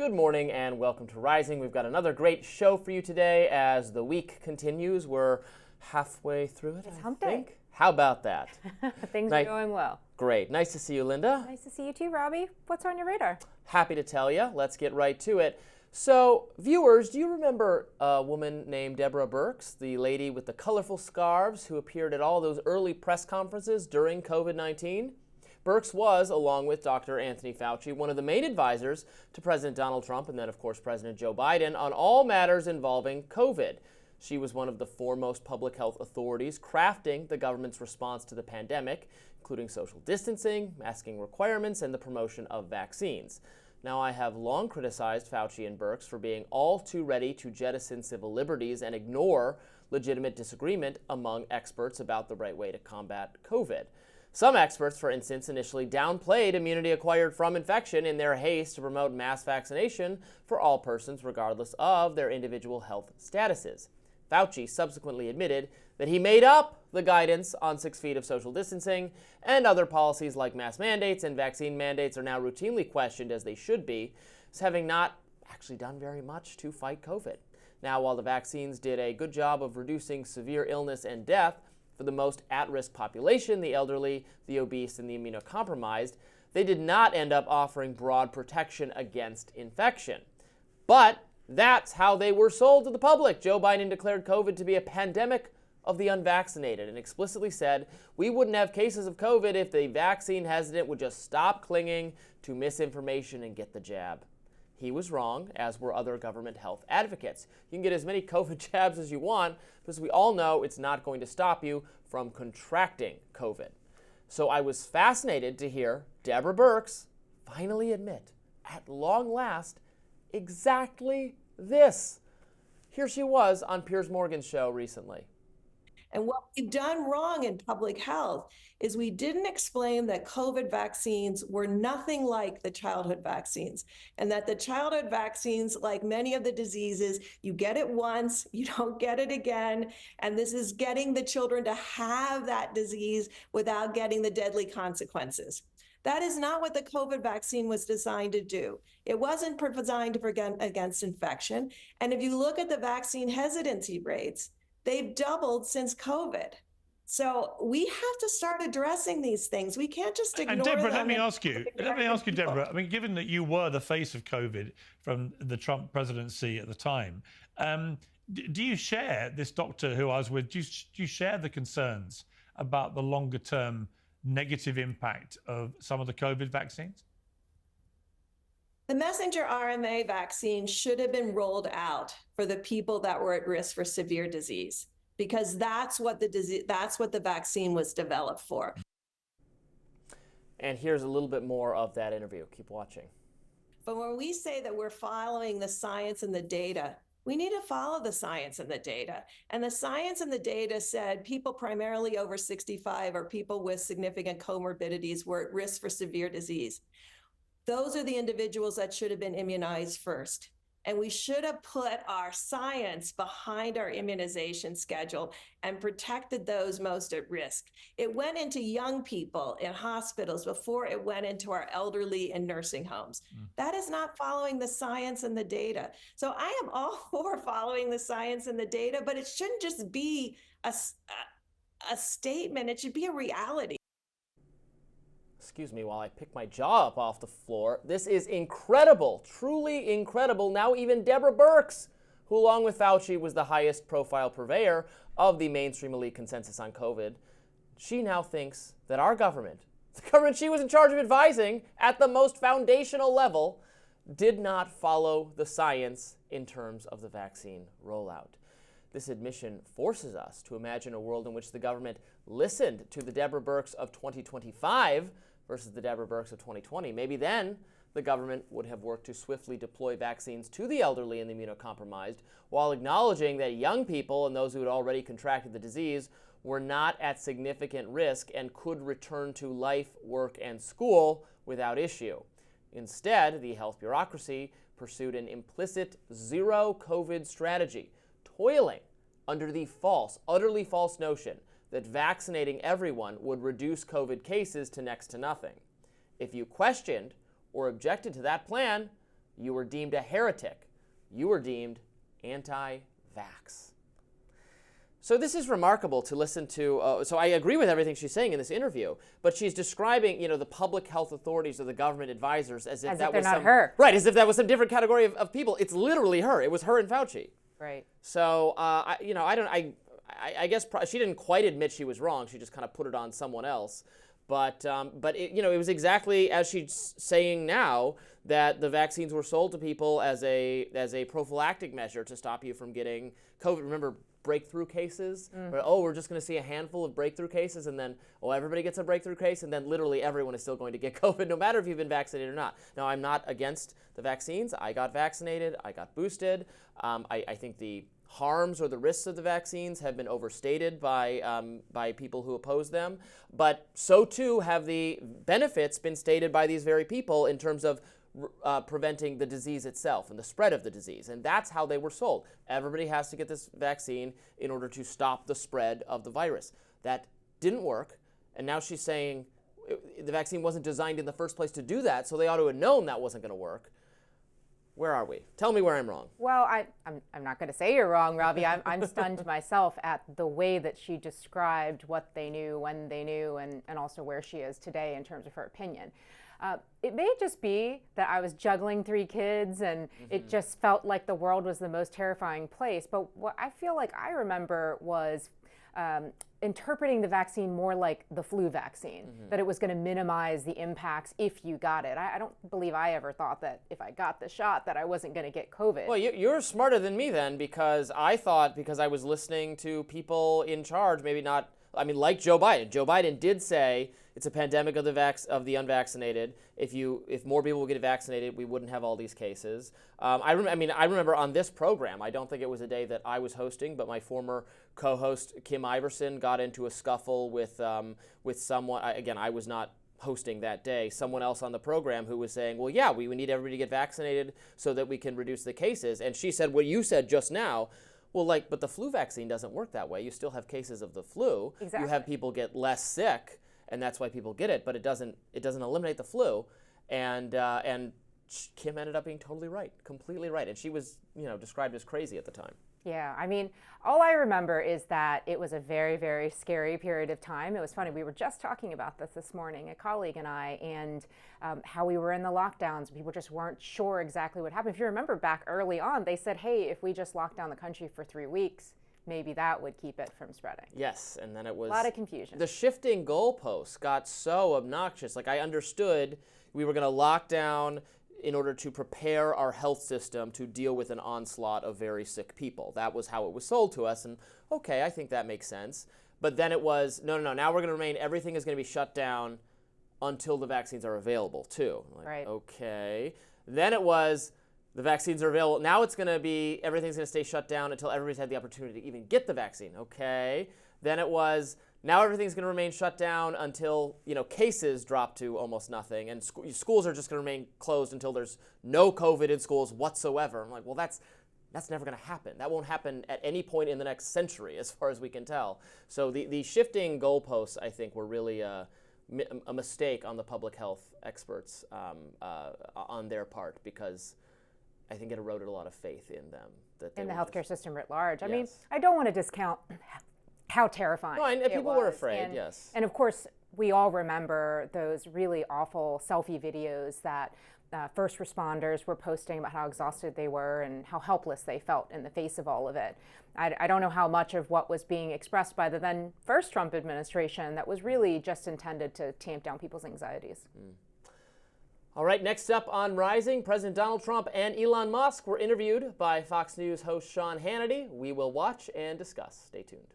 Good morning and welcome to Rising. We've got another great show for you today as the week continues. We're halfway through it, It's I hump think. day. How about that? Things are going well. Great. Nice to see you, Linda. Nice to see you too, Robbie. What's on your radar? Happy to tell you. Let's get right to it. So, viewers, do you remember a woman named Deborah Birx, the lady with the colorful scarves who appeared at all those early press conferences during COVID-19? Birx was, along with Dr. Anthony Fauci, one of the main advisors to President Donald Trump and then, of course, President Joe Biden on all matters involving COVID. She was one of the foremost public health authorities crafting the government's response to the pandemic, including social distancing, masking requirements, and the promotion of vaccines. Now, I have long criticized Fauci and Birx for being all too ready to jettison civil liberties and ignore legitimate disagreement among experts about the right way to combat COVID. Some experts, for instance, initially downplayed immunity acquired from infection in their haste to promote mass vaccination for all persons regardless of their individual health statuses. Fauci subsequently admitted that he made up the guidance on 6 feet of social distancing, and other policies like mask mandates and vaccine mandates are now routinely questioned, as they should be, as having not actually done very much to fight COVID. Now, while the vaccines did a good job of reducing severe illness and death for the most at-risk population, the elderly, the obese, and the immunocompromised, they did not end up offering broad protection against infection. But that's how they were sold to the public. Joe Biden declared COVID to be a pandemic of the unvaccinated and explicitly said we wouldn't have cases of COVID if the vaccine hesitant would just stop clinging to misinformation and get the jab. He was wrong, as were other government health advocates. You can get as many COVID jabs as you want, because we all know it's not going to stop you from contracting COVID. So I was fascinated to hear Deborah Birx finally admit, at long last, exactly this. Here she was on Piers Morgan's show recently. And what we've done wrong in public health is we didn't explain that COVID vaccines were nothing like the childhood vaccines, and that the childhood vaccines, like many of the diseases, you get it once, you don't get it again. And this is getting the children to have that disease without getting the deadly consequences. That is not what the COVID vaccine was designed to do. It wasn't designed to prevent against infection. And if you look at the vaccine hesitancy rates, they've doubled since COVID. So we have to start addressing these things. We can't just ignore them. And Deborah, let me ask you, Deborah, I mean, given that you were the face of COVID from the Trump presidency at the time, do you share, this doctor who I was with, do you share the concerns about the longer term negative impact of some of the COVID vaccines? The messenger RNA vaccine should have been rolled out for the people that were at risk for severe disease, because that's what the vaccine was developed for. And here's a little bit more of that interview. Keep watching. But when we say that we're following the science and the data, we need to follow the science and the data. And the science and the data said people primarily over 65 or people with significant comorbidities were at risk for severe disease. Those are the individuals that should have been immunized first. And we should have put our science behind our immunization schedule and protected those most at risk. It went into young people in hospitals before it went into our elderly in nursing homes. That is not following the science and the data. So I am all for following the science and the data, but it shouldn't just be a statement. It should be a reality. Excuse me while I pick my jaw up off the floor. This is incredible, truly incredible. Now even Deborah Birx, who along with Fauci was the highest profile purveyor of the mainstream elite consensus on COVID, she now thinks that our government, the government she was in charge of advising at the most foundational level, did not follow the science in terms of the vaccine rollout. This admission forces us to imagine a world in which the government listened to the Deborah Birx of 2025 versus the Deborah Birx of 2020. Maybe then the government would have worked to swiftly deploy vaccines to the elderly and the immunocompromised, while acknowledging that young people and those who had already contracted the disease were not at significant risk and could return to life, work, and school without issue. Instead, the health bureaucracy pursued an implicit zero COVID strategy, toiling under the false, utterly false notion that vaccinating everyone would reduce COVID cases to next to nothing. If you questioned or objected to that plan, You were deemed a heretic. You were deemed anti-vax. So this is remarkable to listen to. So I agree with everything she's saying in this interview, but she's describing, the public health authorities or the government advisors as if that was not her. Right, as if that was some different category of people. It's literally her. It was her and Fauci. Right. So I guess she didn't quite admit she was wrong. She just kind of put it on someone else. But it was exactly as she's saying now, that the vaccines were sold to people as a prophylactic measure to stop you from getting COVID. Remember breakthrough cases? Where, we're just going to see a handful of breakthrough cases, and then everybody gets a breakthrough case, and then literally everyone is still going to get COVID, no matter if you've been vaccinated or not. Now, I'm not against the vaccines. I got vaccinated. I got boosted. I think the harms or the risks of the vaccines have been overstated by people who oppose them, but so too have the benefits been stated by these very people in terms of preventing the disease itself and the spread of the disease. And that's how they were sold. Everybody has to get this vaccine in order to stop the spread of the virus. That didn't work, and now she's saying the vaccine wasn't designed in the first place to do that, so they ought to have known that wasn't going to work. Where are we? Tell me where I'm wrong. Well, I'm not going to say you're wrong, Robby. I'm stunned myself at the way that she described what they knew, when they knew, and also where she is today in terms of her opinion. It may just be that I was juggling 3 kids and it just felt like the world was the most terrifying place. But what I feel like I remember was interpreting the vaccine more like the flu vaccine, that it was going to minimize the impacts if you got it. I don't believe I ever thought that if I got the shot that I wasn't going to get COVID. Well, you're smarter than me then, because I thought, because I was listening to people in charge, maybe not, like Joe Biden. Joe Biden did say it's a pandemic of the unvaccinated. If more people would get vaccinated, we wouldn't have all these cases. I remember on this program, I don't think it was a day that I was hosting, but my former co-host Kim Iverson got into a scuffle with someone. Again, I was not hosting that day. Someone else on the program who was saying, well, yeah, we need everybody to get vaccinated so that we can reduce the cases. And she said what you said just now. Well, but the flu vaccine doesn't work that way. You still have cases of the flu. Exactly. You have people get less sick, and that's why people get it. But it doesn't eliminate the flu. And Kim ended up being totally right, completely right. And she was, described as crazy at the time. Yeah, all I remember is that it was a very, very scary period of time. It was funny, we were just talking about this morning, a colleague and I, and how we were in the lockdowns. People just weren't sure exactly what happened. If you remember back early on, they said, hey, if we just lock down the country for 3 weeks, maybe that would keep it from spreading. Yes, and then it was a lot of confusion. The shifting goalposts got so obnoxious. I understood we were going to lock down in order to prepare our health system to deal with an onslaught of very sick people. That was how it was sold to us, and okay, I think that makes sense. But then it was, no, now we're going to everything is going to be shut down until the vaccines are available, too. Right. Okay. Then it was, the vaccines are available. Now it's going to be, everything's going to stay shut down until everybody's had the opportunity to even get the vaccine. Okay. Then it was, now everything's going to remain shut down until, cases drop to almost nothing, and schools are just going to remain closed until there's no COVID in schools whatsoever. I'm like, well, that's never going to happen. That won't happen at any point in the next century, as far as we can tell. So the shifting goalposts, I think, were really a mistake on the public health experts on their part, because I think it eroded a lot of faith in them. In the healthcare system writ large. Yes. I don't want to discount how terrifying and it people was. were afraid, and, yes. And of course, we all remember those really awful selfie videos that first responders were posting about how exhausted they were and how helpless they felt in the face of all of it. I don't know how much of what was being expressed by the then first Trump administration that was really just intended to tamp down people's anxieties. All right, next up on Rising, President Donald Trump and Elon Musk were interviewed by Fox News host Sean Hannity. We will watch and discuss. Stay tuned.